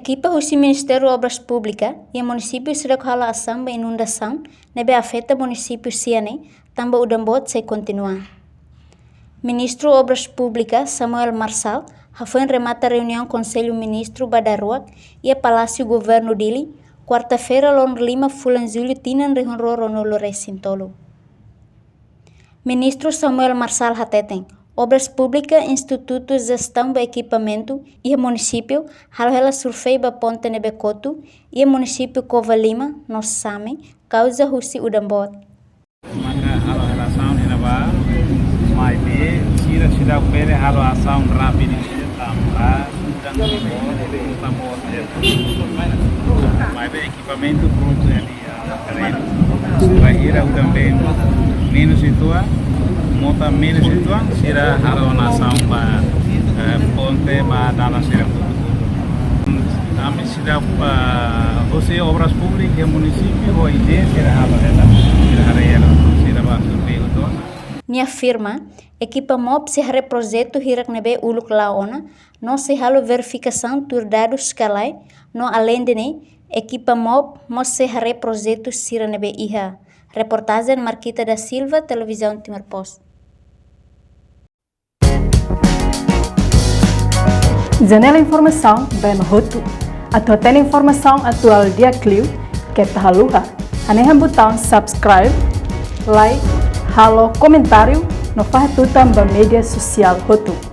Equipa o Ministério de Obras Públicas e o município se recolhe a ação da inundação, nebe afeta o município Siane, também o Dambot se continua. Ministro de Obras Públicas Samuel Marçal foi em remata a reunião Conselho Ministro Badaruak e a Palácio Governo dele, quarta-feira, Lon Lima Fulanzulho Tinan Rehonroro no Lorecintolo. Ministro Samuel Marçal Hateten, Obras Públicas, Instituto de Gestão do Equipamento e o município, ela surfei ba ponte Nebecoto e o município Cova Lima, nos Same, causa Husi Udambot. Maka halo relação ina ba mai be sira pere halo ação rápido tambah dan tambor mai be equipamento pronto ali a bahira também menos itu mota menos itu sira halo ação ba ponte ba dana sira kami sudah usia obras públicas e município o ide sira halo Ni afirma, equipa MOP se hare projeto hirak nebe uluk laona, não se halo verificação tur dados escalai, no além de ne, equipa MOP mos se hare projeto sira nebe iha. Reportagem Marquita da Silva, Televisão Timor Post. Janela Informação, bem Roto. Atau tem informação atual dia Clio, que tá haluha. Anehan botão subscribe, like, halo comentário, no faz tudo também mídia social Roto.